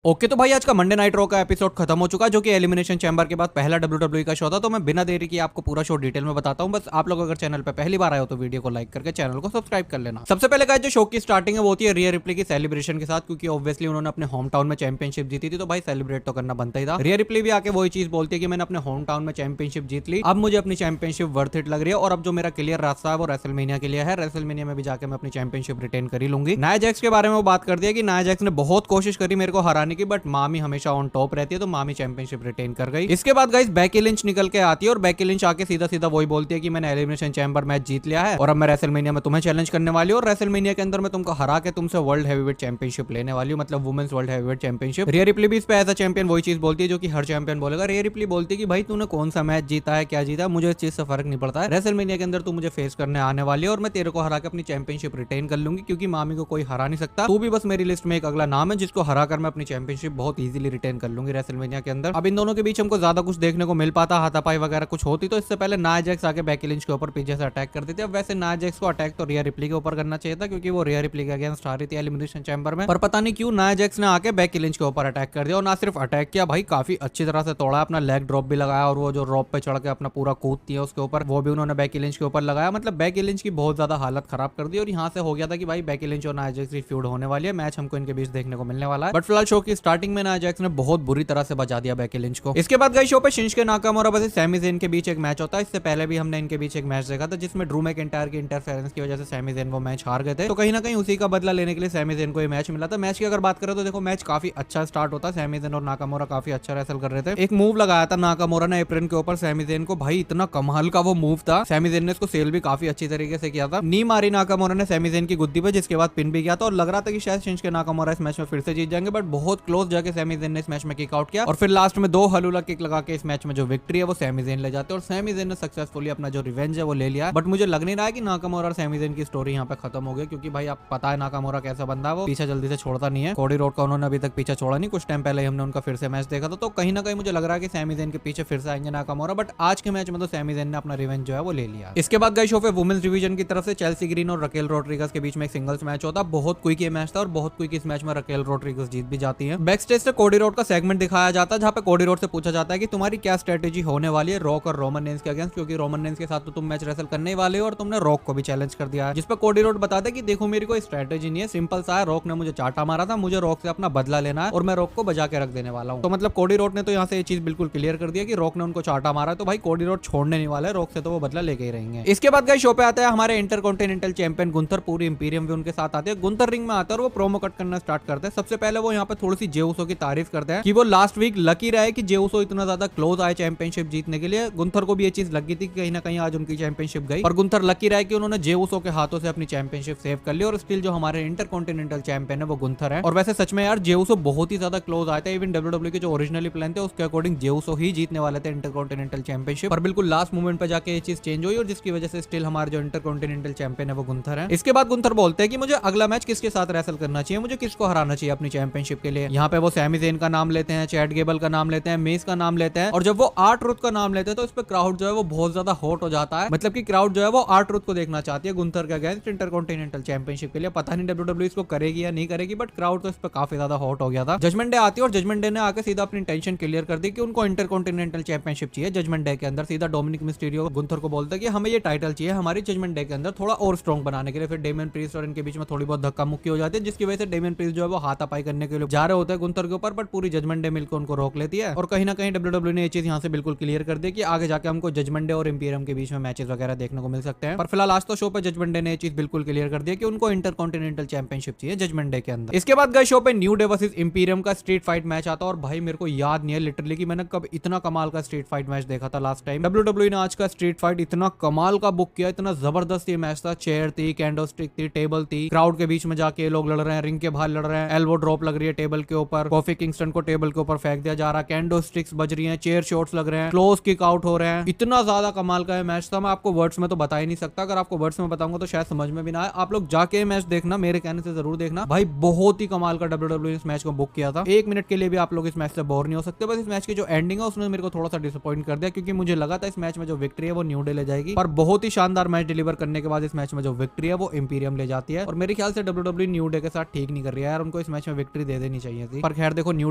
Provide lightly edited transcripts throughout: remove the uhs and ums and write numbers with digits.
Okay तो भाई आज का मंडे नाइट रॉ का एपिसोड खत्म हो चुका है, जो कि एलिमिनेशन चैम्बर के बाद पहला डब्ल्यूडब्ल्यूई का शो था। तो मैं बिना देरी के आपको पूरा शो डिटेल में बताता हूं। बस आप लोग अगर चैनल पे पहली बार आए हो तो वीडियो को लाइक करके चैनल को सब्सक्राइब कर लेना। सबसे पहले गाइस जो शो की स्टार्टिंग है वो होती है रिया रिप्ली की सेलिब्रेशन के साथ, क्योंकि ऑब्वियसली उन्होंने अपने होम टाउन में चैंपियनशिप जीती थी, तो भाई सेलिब्रेट तो करना बनता ही था। रिया रिप्ली भी आके वही चीज बोलती है कि मैंने अपने होम टाउन में चैंपियनशिप जीत ली, अब मुझे अपनी चैंपियनशिप वर्थ इट लग रही है, और अब जो मेरा क्लियर रास्ता है वो रेसलमेनिया के लिए है। रेसलमेनिया में भी जाकर मैं अपनी चैंपियनशिप रिटेन कर ही लूंगी। नाया जैक्स के बारे में वो बात कर दिया कि नाया जैक्स ने बहुत कोशिश करी मेरे को हराने की, बट मामी हमेशा ऑन टॉप रहती है, तो मामी चैंपियनशिप रिटेन कर गई। इसके बाद गाइस बेकी लिंच निकल के आती है, और बेकी लिंच आके सीधा सीधा वही बोलती है कि मैंने एलिमिनेशन चैंबर मैच जीत लिया है, और अब मैं रेसलमेनिया में तुम्हें चैलेंज करने वाली हूं, और रेसलमेनिया के अंदर मैं तुमको हरा के तुमसे वर्ल्ड हैवीवेट चैंपियनशिप लेने वाली हूं, मतलब women's world heavyweight championship. Rhea Ripley भी इस पे एज अ चैंपियन वही चीज बोलती है जो कि हर चैंपियन बोलेगा। रिया रिप्ली बोलती है कि भाई तूने कौन सा मैच जीता है, क्या जीता है, मुझे इस चीज से फर्क नहीं पड़ता है। रेसलमेनिया के अंदर तू मुझे फेस करने आने वाली है, और मैं तेरे को हरा के अपनी चैंपियनशिप रिटेन कर लूंगी, क्योंकि मामी को कोई हरा नहीं सकता। तू भी बस मेरी लिस्ट में एक अगला नाम है जिसको हरा कर मैं अपनी चैंपियनशिप बहुत इजीली रिटेन कर लूंगी रेसलमेनिया के अंदर। अब इन दोनों के बीच हमको ज्यादा कुछ देखने को मिल पाता, हाथापाई वगैरह कुछ होती, तो इससे पहले नाया जैक्स आके बेकी लिंच के ऊपर पीछे से अटैक कर देती है। अब वैसे नाया जैक्स को अटैक तो रिया रिप्ली के ऊपर करना चाहिए था, क्योंकि वो रिया रिप्ली के अगेंस्ट आ रही थी एलिमिनेशन चैंबर में, पर पता नहीं क्यों नाया जैक्स ने आके बेकी लिंच के ऊपर अटैक कर दिया, और ना सिर्फ अटैक किया भाई, काफी अच्छी तरह से तोड़ा, अपना लेग ड्रॉप भी लगाया, और वो जो रॉप पे चढ़ के अपना पूरा कूदती है उसके ऊपर, वो भी उन्होंने बेकी लिंच के ऊपर लगाया। मतलब बेकी लिंच की बहुत ज्यादा हालत खराब कर दी, और यहाँ से हो गया था कि भाई बेकी लिंच और नाया जैक्स की फ्यूड होने वाली है, मैच हमको इनके बीच देखने को मिलने वाला है। बट फिलहाल शो की स्टार्टिंग में नाया जैक्स ने बहुत बुरी तरह से बचा दिया बेकी लिंच को। इसके बाद गई शो पे शिंजुके नाकामोरा वर्सेस सैमी ज़ेन के बीच एक मैच होता है। इससे पहले भी हमने इनके बीच एक मैच देखा था, जिसमें ड्रू मैकिंटायर की इंटरफेरेंस की वजह से सैमी ज़ेन वो मैच हार गए थे, तो कहीं ना कहीं उसी का बदला लेने के लिए सैमी ज़ेन को ये मैच मिला था। मैच की अगर बात करें तो देखो मैच काफी अच्छा स्टार्ट होता है, सैमी ज़ेन और नाकामोरा काफी अच्छा रेसल कर रहे थे। एक मूव लगाया था नाकामोरा ने एप्रन के ऊपर सैमी ज़ेन को, भाई इतना कमाल का वो मूव था। सैमी ज़ेन ने इसको सेल भी काफी अच्छी तरीके से किया था, नी मारी नाकामोरा ने सैमी ज़ेन की गुद्दी पे, जिसके बाद पिन भी किया था, और लग रहा था कि शायद शिंजुके नाकामोरा इस मैच में फिर से जीत जाएंगे, बट बहुत क्लोज जाके सैमी ज़ेन ने इस मैच में किक आउट किया, और फिर लास्ट में दो हलूला किक लगा के इस मैच में जो विक्ट्री है वो सैमी ज़ेन ले जाते हैं, और सैमी ज़ेन ने सक्सेसफुली अपना जो रिवेंज है वो ले लिया। बट मुझे लग नहीं रहा है कि नाकामोरा और सैमी ज़ेन की स्टोरी यहाँ पे खत्म हो गई, क्योंकि भाई आप पता है नाकामोरा कैसा बंदा है, वो पीछा जल्दी से छोड़ता नहीं है। कोडी रोड का उन्होंने अभी तक पीछा छोड़ा नहीं, कुछ टाइम पहले हमने उनका फिर से मैच देखा था, तो कहीं ना कहीं मुझे लग रहा है कि सैमी ज़ेन के पीछे फिर से आएंगे नाकामोरा, बट आज के मैच में तो सैमी ज़ेन ने अपना रिवेंज जो है वो ले लिया। इसके बाद गई शो पे वुमेन्स डिवीजन की तरफ से चेल्सी ग्रीन और रकेल रोड्रिगस के बीच में एक सिंगल्स मैच होता, बहुत क्विक ये मैच था, और बहुत क्विक इस मैच में रकेल रोड्रिगस जीत भी जाती है। बैक स्टेज से कोडी रोड का सेगमेंट दिखाया जाता है, जहाँ पे कोडी रोड से पूछा जाता है कि तुम्हारी क्या स्ट्रेटेजी होने वाली है रॉक और रोमन रेंस के अगेंस्ट, क्योंकि रोमन रेंस के साथ तो तुम मैच रेसल करने ही वाले हो, और तुमने रॉक को भी चैलेंज कर दिया है। जिस पर कोडी रोड बताते हैं कि देखो मेरी कोई स्ट्रेटेजी नहीं है, सिंपल सा है, रॉक ने मुझे चाटा मारा था, मुझे रॉक से अपना बदला लेना है, और मैं रॉक को बजा के रख देने वाला हूँ। तो मतलब कोडी रोड ने तो यहाँ से ये चीज बिल्कुल क्लियर कर दिया कि रॉक ने उनको चाटा मारा है, तो भाई कोडी रोड छोड़ने नहीं वाला है, रॉक से तो वो बदला लेके ही रहेंगे। इसके बाद गई शो पे आता है हमारे इंटरकॉन्टिनेंटल चैंपियन गुंथर, पूरी इंपीरियम भी उनके साथ आते हैं। गुंथर रिंग में आता है और वो प्रोमो कट करना स्टार्ट करते हैं। सबसे पहले वो यहाँ पे थोड़ी सी जे उसो की तारीफ करते हैं कि वो लास्ट वीक लकी रहे कि जे उसो इतना ज्यादा क्लोज आए चैंपियनशिप जीतने के लिए। गुंथर को भी ये चीज लगी थी कि कहीं ना कहीं आज उनकी चैंपियनशिप गई, और गुंथर लकी रहे कि उन्होंने जे उसो के हाथों से अपनी चैंपियनशिप सेव कर ली, और स्टिल जो हमारे इंटरकॉन्टिनेंटल चैंपियन है वो गुंथर है। और वैसे सच में यार जे उसो बहुत ही ज्यादा क्लोज आए थे, इवन डब्ल्यूडब्ल्यू के जो ओरिजिनली प्लान थे उसके अकॉर्डिंग जे उसो ही जीतने वाले थे इंटरकॉन्टिनेंटल चैंपियनशिप, पर बिल्कुल लास्ट मोमेंट पे जाके ये चीज चेंज हुई, और जिसकी वजह से स्टिल हमारे जो इंटरकॉन्टिनेंटल चैंपियन है वो गुंथर है। इसके बाद गुंथर बोलते हैं कि मुझे अगला मैच किसके साथ रेसल करना चाहिए, मुझे किसको हराना चाहिए अपनी चैंपियनशिप के लिए। यहाँ पे वो सैमी ज़ेन का नाम लेते हैं, चैट गेबल का नाम लेते हैं, मेस का नाम लेते हैं, और जब वो आर-ट्रुथ का नाम लेते हैं तो इस पे क्राउड जो है वो बहुत ज्यादा हॉट हो जाता है। मतलब कि क्राउड जो है वो आर-ट्रुथ को देखना चाहती है गुंथर के अगेंस्ट इंटरकॉन्टिनेंटल चैंपियनशिप के लिए। पता नहीं डब्ल्यूडब्ल्यू इसको करेगी या नहीं करेगी, बट क्राउड तो इस पे काफी ज्यादा हॉट हो गया था। जजमेंट डे आती है, और जजमेंट डे ने आकर सीधा अपनी टेंशन क्लियर कर दी कि उनको इंटरकॉन्टिनेंटल चैंपियनशिप चाहिए। जजमेंट डे के अंदर सीधा डोमिनिक मिस्टीरियो गुंथर को बोलता है कि हमें ये टाइटल चाहिए हमारी जजमेंट डे के अंदर थोड़ा और स्ट्रॉन्ग बनाने के लिए। फिर डेमियन प्रीस्ट और इनके बीच में थोड़ी बहुत धक्का मुक्की हो जाती है, जिसकी वजह से डेमियन प्रीस्ट जो है वो हाथापाई करने के लिए जा रहे होते हैं गुंथर के ऊपर, बट पूरी जजमेंट डे मिलकर उनको रोक लेती है। और कहीं ना कहीं डब्ल्यूडब्ल्यू ने ये चीज यहाँ से बिल्कुल क्लियर कर दी कि आगे जाके हमको जजमेंट डे और इंपीरियम के बीच में मैचेस वगैरह देखने को मिल सकते हैं। पर फिलहाल आज तो शो पे जजमेंट डे ने ये चीज बिल्कुल क्लियर कर दिया कि उनको इंटरकॉन्टिनेंटल चैंपियनशिप चाहिए जजमेंट डे के अंदर। इसके बाद गए शो पे न्यू डे वर्सेस इंपीरियम का स्ट्रीट फाइट मैच आता है, और भाई मेरे को याद नहीं है लिटरली कि मैंने कब इतना कमाल का स्ट्रीट फाइट मैच देखा था लास्ट टाइम। डब्ल्यूडब्ल्यू ने आज का स्ट्रीट फाइट इतना कमाल का बुक किया, इतना जबरदस्त ये मैच था। चेयर थी, कैंडोस्टिक थी, टेबल थी, क्राउड के बीच में जाके लोग लड़ रहे हैं, रिंग के बाहर लड़ रहे हैं, एल्बो ड्रॉप लग रही है टेबल के ऊपर, कॉफी किंगस्टन को टेबल के ऊपर फेंक दिया जा रहा है, कैंडो स्टिक्स बज रही हैं, चेयर शॉट्स लग रहे हैं, क्लोज किक आउट हो रहे हैं। इतना ज्यादा कमाल का मैच था, मैं आपको वर्ड्स में तो बता ही नहीं सकता। अगर आपको वर्ड्स में बताऊंगा तो शायद समझ में भी ना आए। आप लोग जाके मैच देखना, मेरे कहने से जरूर देखना भाई, बहुत ही कमाल का डब्ल्यूडब्ल्यू इस मैच को बुक किया था। एक मिनट के लिए भी आप लोग इस मैच से बोर नहीं हो सकते। बस इस मैच की जो एंडिंग है उसने मेरे को थोड़ा सा डिसअपॉइंट कर दिया, क्योंकि मुझे लगा था इस मैच में जो विक्ट्री है वो न्यू डे ले जाएगी, पर बहुत ही शानदार मैच डिलीवर करने के बाद इस मैच में जो विक्ट्री है वो इंपीरियम ले जाती है। और मेरे ख्याल से डब्ल्यूडब्ल्यू न्यू डे के साथ ठीक नहीं कर रही है यार, उनको इस मैच में विक्ट्री दे देनी चाहिए। चाहिए थी। पर खैर देखो, न्यू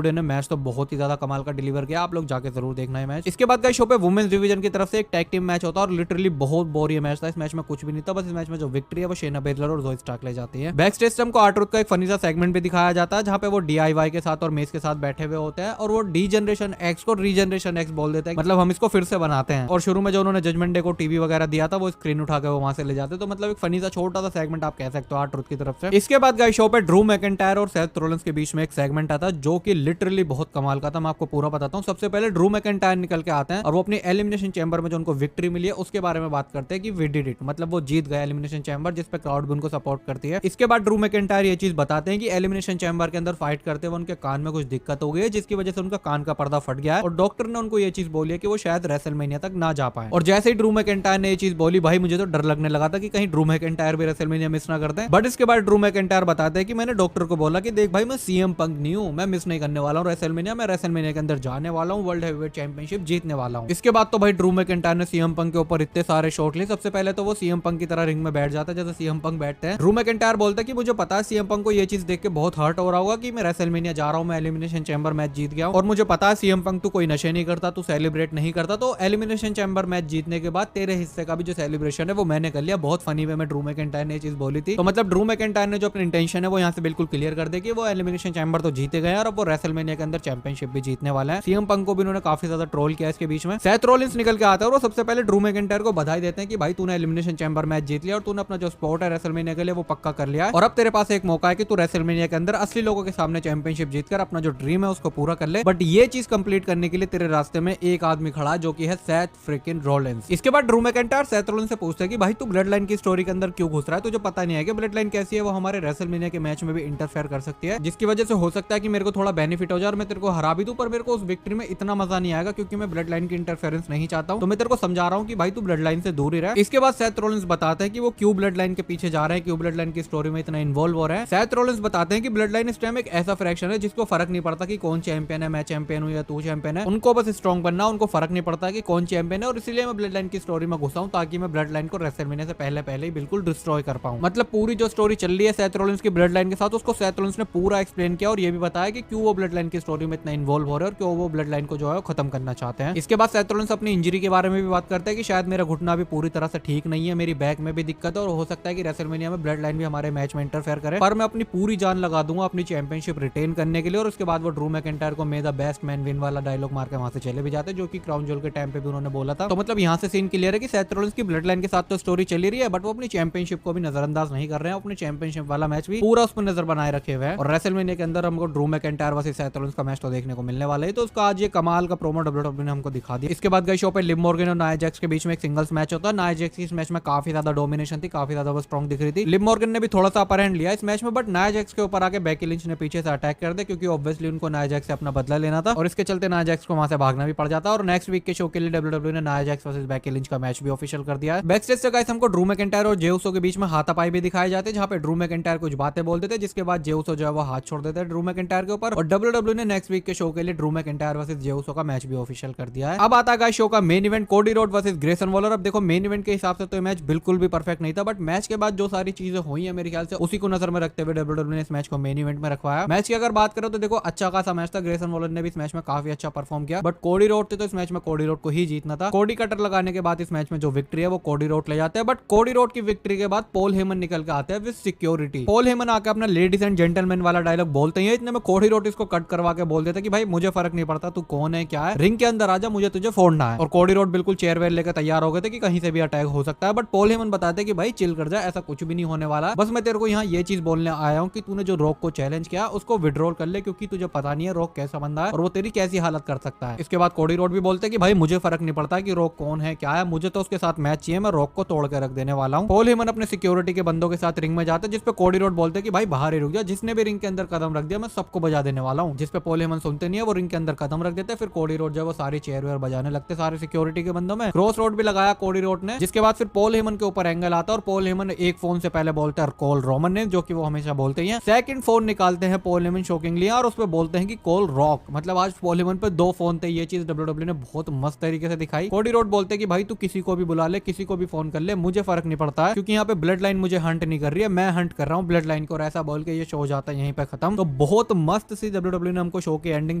डे ने मैच तो बहुत ही ज्यादा कमाल का डिलीवर किया, आप लोग जाके जरूर देखना है मैच। इसके बाद गाइस शो पे वुमेन्स डिवीजन की तरफ से एक टैग टीम मैच होता है और लिटरली बहुत बोरिंग मैच था। इस मैच में कुछ भी नहीं था, बस इस मैच में जो विक्ट्री है वो शेना बेजलर और जोई स्टार्क ले जाती है। बैक स्टेज हमको आर्ट्रुथ का एक फनी सा सेगमेंट भी दिखाया जाता है, जहाँ पे वो डीआईवाई के साथ और मेस के साथ बैठे हुए होते हैं और वो डी जनरेशन एक्स को रीजनरेशन एक्स बोल देते हैं, मतलब हम इसको फिर से बनाते हैं। और शुरू में जो उन्होंने जजमेंट डे को टीवी वगैरह दिया था वो स्क्रीन उठा के वो वहां से ले जाते, तो मतलब एक फनी सा छोटा सा सेगमेंट आप कह सकते हो आर्ट्रुथ की तरफ से। इसके बाद गाइस शो पे ड्रू मैकिंटायर और सेथ रोलिंस के बीच में एक सेगमेंट आता जो कि लिटरली बहुत कमाल का था। मैं आपको पूरा बताता हूँ। सबसे पहले ड्रू मैकिंटायर निकल के आते हैं और वो अपनी एलिमिनेशन चैम्बर में जो उनको विक्ट्री मिली है उसके बारे में बात करते हैं कि वी डिड इट, मतलब वो जीत गए एलिमिनेशन चैम्बर, जिस पे क्राउड भी उनको सपोर्ट करती है। इसके बाद ड्रू मैकिंटायर ये चीज बताते हैं कि एलिमिनेशन चैम्बर के अंदर फाइट करते हुए उनके कान में कुछ दिक्कत हो गई है, जिसकी वजह से उनका कान का पर्दा फट गया है और डॉक्टर ने उनको ये चीज बोली है कि वो शायद रेसलमेनिया तक ना जा पाए। और जैसे ही ड्रू मैकिंटायर ने ये चीज बोली, भाई मुझे तो डर लगने लगा था कि कहीं ड्रू मैकिंटायर भी रेसलमेनिया मिस ना करते हैं। बट इसके बाद ड्रू मैकिंटायर बताते हैं कि मैंने डॉक्टर को बोला कि देख भाई, मैं सीएम पंक नहीं हूं, मैं मिस नहीं करने वाला हूं रेसलमेनिया, मैं रेसलमेनिया के अंदर जाने वाला हूं, वर्ल्ड हेवीवेट चैंपियनशिप जीतने वाला हूं। इसके बाद तो भाई ड्रू मैकिंटायर ने सीएम पंक के ऊपर इतने सारे शॉट लिए। सबसे पहले तो वो सीएम पंक की तरह रिंग में बैठ जाता है जैसे सीएम पंक बैठते हैं। ड्रू मैकिंटायर बोलता है कि मुझे पता है सीएम पंक को ये चीज देख के बहुत हर्ट हो रहा होगा कि मैं रेसलमेनिया जा रहा हूं, मैं एलिमिनेशन चैम्बर मैच जीत गया हूं, और मुझे पता है सीएम पंक तू कोई नशे नहीं करता, तू सेलिब्रेट नहीं करता, तो एलिमिनेशन चैम्बर मैच जीतने के बाद तेरे हिस्से का भी जो सेलिब्रेशन है वो मैंने कर लिया। बहुत फनी वे में ड्रू मैकिंटायर ने ये चीज बोली थी। तो मतलब ड्रू मैकिंटायर ने जो अपनी इंटेंशन है वो यहाँ से बिल्कुल क्लियर कर दे कि वो एलिमिनेशन चैम्बर तो जीते गए और अब वो रेसलमेनिया के अंदर चैंपियनशिप भी जीतने वाला है। सीएम पंक को भी उन्होंने काफी ज्यादा ट्रोल किया इसके बीच में। सेथ रोलिंस निकल के आता है और वो सबसे पहले ड्रू मैकिंटायर को बधाई देते हैं कि भाई तूने एलिमिनेशन चैम्बर मैच जीत लिया और तूने अपना जो स्पॉट है रेसलमेनिया के लिए वो पक्का कर लिया है, और अब तेरे पास एक मौका है कि तू रेसलमेनिया के अंदर असली लोगों के सामने चैंपियनशिप जीतकर अपना जो ड्रीम है उसको पूरा कर ले। बट ये चीज कंप्लीट करने के लिए तेरे रास्ते में एक आदमी खड़ा जो कि है सेथ फ्रिकिन रोलिंस। इसके बाद ड्रू मैकिंटायर सेथ रोलिंस से पूछता है कि भाई तू ब्लड लाइन की स्टोरी के अंदर क्यों घुस रहा है, तुझे पता नहीं है कि ब्लड लाइन कैसी है, वो हमारे रेसलमेनिया के मैच में भी इंटरफेयर कर सकती है, जिसकी वजह से हो सकता है कि मेरे को थोड़ा बेनिफिट हो जाए और मैं तेरे को हरा भी दूं, पर मेरे को उस विक्ट्री में इतना मजा नहीं आएगा क्योंकि मैं ब्लड लाइन की इंटरफेरेंस नहीं चाहता हूं। तो मैं तेरे को समझा रहा हूं कि भाई तू ब्लड लाइन से दूर ही रह। इसके बाद सेथ रोलिंस बताते हैं कि वो क्यों ब्लड लाइन के पीछे जा रहे हैं, क्यों ब्लड लाइन की स्टोरी में इतना इन्वॉल्व हो रहे हैं। सेथ रोलिंस बताते हैं कि ब्लड लाइन इस टाइम एक ऐसा फ्रैक्शन है जिसको फर्क नहीं पड़ता कि कौन चैंपियन है, मैं चैंपियन हूं या तू चैंपियन है, उनको बस स्ट्रॉन्ग बनना, उनको फर्क नहीं पड़ता कि कौन चैंपियन है, और इसीलिए मैं ब्लड लाइन की स्टोरी में घुसा हूं ताकि मैं ब्लड लाइन को रेसलमेनिया से पहले ही बिल्कुल डिस्ट्रॉय कर पाऊं। मतलब पूरी जो स्टोरी चल रही है सेथ रोलिंस की ब्लड लाइन के साथ, उसको सेथ रोलिंस ने पूरा एक्सप्लेन किया और ये भी बताया कि क्यों वो ब्लड लाइन की स्टोरी में इतना इन्वॉल्व हो रहे हैं और क्यों वो ब्लड लाइन को जो है खत्म करना चाहते हैं। इसके बाद सेथ रोलिंस अपनी इंजरी के बारे में भी बात करते हैं कि शायद मेरा घुटना भी पूरी तरह से ठीक नहीं है, मेरी बैक में भी दिक्कत है और हो सकता है कि रेसलमेनिया में ब्लड लाइन भी हमारे मैच में इंटरफेयर करे, पर मैं अपनी पूरी जान लगा दूंगा अपनी चैंपियनशिप रिटेन करने के लिए। और उसके बाद वो ड्रू मैकिंटायर को मे द बेस्ट मैन विन वाला डायलॉग मार के वहां से चले भी जाते हैं, जो कि क्राउन ज्वेल के टाइम पे भी उन्होंने बोला था। तो मतलब यहाँ से सीन क्लियर है कि सेथ रोलिंस की ब्लड लाइन के साथ तो स्टोरी चली रही है, बट वो अपनी चैंपियनशिप को भी नजरअंदाज नहीं कर रहे हैं, अपनी चैंपियनशिप वाला मैच भी पूरा उस पर नजर बनाए रखे हुए हैं। और रेसलमेनिया के अंदर हमको Drew McIntyre versus Seth Rollins का मैच तो देखने को मिलने वाला है, तो उसका आज ये कमाल का प्रोमो डब्ल्यूडब्ल्यूई ने हमको दिखा दिया। इसके बाद गई शो पे लिव मॉर्गन और नाया जैक्स के बीच में एक सिंगल्स मैच होता है। नाया जैक्स की इस मैच में काफी ज्यादा डोमिनेशन थी, काफी ज्यादा वो स्ट्रॉन्ग दिख रही थी। लिव मॉर्गन ने भी थोड़ा सा अपर हैंड लिया इस मैच में, बट नाया जैक्स के ऊपर आके बेकी लिंच ने पीछे से अटैक कर दिया क्योंकि ऑब्वियसली उनको नाया जैक्स से अपना बदला लेना था, और इसके चलते नाया जैक्स को वहां से भागना भी पड़ जाता। और नेक्स्ट वीक के शो के लिए डब्ल्यूडब्ल्यूई ने Nia Jax versus Becky Lynch का मैच भी ऑफिशियल कर दिया है। बैक स्टेज से गाइस हमको ड्रू मैकिंटायर और जे उसो के बीच में हाथापाई भी दिखाए जाते हैं, जहां पे ड्रू मैकिंटायर कुछ बातें बोलते थे जिसके बाद जे उसो जो है वो हाथ छोड़ देते हैं ड्रू मैकिंटायर के ऊपर। और डब्ल्यूडब्ल्यूई ने नेक्स्ट वीक के शो के लिए ड्रू मैकिंटायर वर्सेस जे उसो का मैच भी ऑफिशियल कर दिया है। अब आता है शो का मेन इवेंट, कोडी रोड वर्सेस ग्रेसन वॉलर। अब देखो मेन इवेंट के हिसाब से तो ये मैच बिल्कुल भी परफेक्ट नहीं था, बट मैच के बाद जो सारी चीजें हुई है मेरे ख्याल से उसी को नजर में रखते हुए डब्ल्यूडब्ल्यूई ने इस मैच को मेन इवेंट में रखवाया। मैच की अगर बात करो तो देखो अच्छा खासा मैच था, ग्रेसन वॉलर ने भी इस मैच में काफी अच्छा परफॉर्म किया, बट कोडी रोड थे तो इस मैच में कोडी रोड को ही जीतना था। कोडी कटर लगाने के बाद इस मैच में जो विक्ट्री है वो कोडी रोड ले जाते हैं, बट कोडी रोड की विक्ट्री के बाद पॉल हेमन निकल के आते हैं विद सिक्योरिटी। पॉल हेमन आके अपना लेडीज एंड जेंटलमैन वाला डायलॉग बोलते हैं, इतने में कोडी रोड इसको कट करवा के बोल देता कि भाई मुझे फर्क नहीं पड़ता तू कौन है क्या है, रिंग के अंदर आजा, मुझे तुझे फोड़ना है। और कोडी रोड बिल्कुल चेयर वेयर लेकर तैयार हो गए थे कि कहीं से भी अटैक हो सकता है, बट पॉल हेमन बताते कि भाई चिल कर जा, ऐसा कुछ भी नहीं होने वाला, बस मैं तेरे को यहाँ ये चीज बोलने आया हूँ कि तूने जो रॉक को चैलेंज किया उसको विड्रॉल कर ले, क्योंकि तुझे पता नहीं है रॉक कैसा बंदा है और वो तेरी कैसी हालत कर सकता है। इसके बाद कोडी रोड भी बोलते कि भाई मुझे फर्क नहीं पड़ता कि रॉक कौन है क्या है, मुझे तो उसके साथ मैच चाहिए, मैं रॉक को तोड़ के रख देने वाला हूँ। पॉल हेमन अपने सिक्योरिटी के बंदों के साथ रिंग में जाते, जिसपे कोडी रोड बोलते कि भाई बाहर ही रुक जा, जिसने भी रिंग के अंदर कदम रख दिया मैं सबको बजा देने वाला हूँ। जिसपे पॉल हेमन सुनते नहीं है, वो रिंग के अंदर कदम रख देते, फिर कोडी रोड जो वो सारी चेयर वेयर बजाने लगते सारे सिक्योरिटी के बंदों में। क्रॉस रोड भी लगाया कोडी रोड ने, जिसके बाद फिर पॉल हेमन के ऊपर एंगल आता है और पॉल हेमन एक फोन से पहले बोलते हैं कॉल रोमन ने, जो कि वो हमेशा बोलते हैं। सेकंड फोन निकालते हैं पॉल हेमन शॉकिंगली और उस पर बोलते हैं कि कॉल रॉक, मतलब आज पॉल हेमन पे 2 फोन थे। ये चीज डब्ल्यूडब्ल्यूई ने बहुत मस्त तरीके से दिखाई। कोडी रोड बोलते कि भाई तू किसी को भी बुला ले, किसी को भी फोन कर ले, मुझे फर्क नहीं पड़ता है, क्योंकि यहाँ पे ब्लड लाइन मुझे हंट नहीं कर रही है, मैं हंट कर रहा हूँ ब्लड लाइन को, और ऐसा बोल के ये शो जाता है यहीं पे खत्म। तो बहुत मस्त सी WWE ने हमको शो की एंडिंग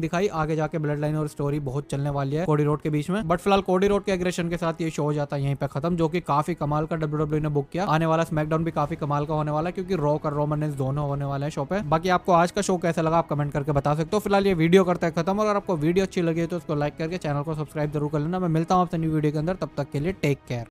दिखाई। आगे जाके ब्लड लाइन और स्टोरी बहुत चलने वाली है कोडी रोड के बीच में, बट फिलहाल कोडी रोड के एग्रेशन के साथ ये शो हो जाता है यहीं पे खत्म, जो कि काफी कमाल का WWE ने बुक किया। आने वाला स्मैकडाउन भी काफी कमाल का होने वाला है, क्योंकि रॉक और रोमन रेंस दोनों होने वाले हैं शो पे। बाकी आपको आज का शो कैसा लगा आप कमेंट करके बता सकते हो। फिलहाल ये वीडियो करता है खत्म, और अगर आपको वीडियो अच्छी लगी तो उसको लाइक करके चैनल को सब्सक्राइब जरूर कर लेना। मैं मिलता हूँ आपसे न्यू वीडियो के अंदर, तब तक के लिए टेक केयर।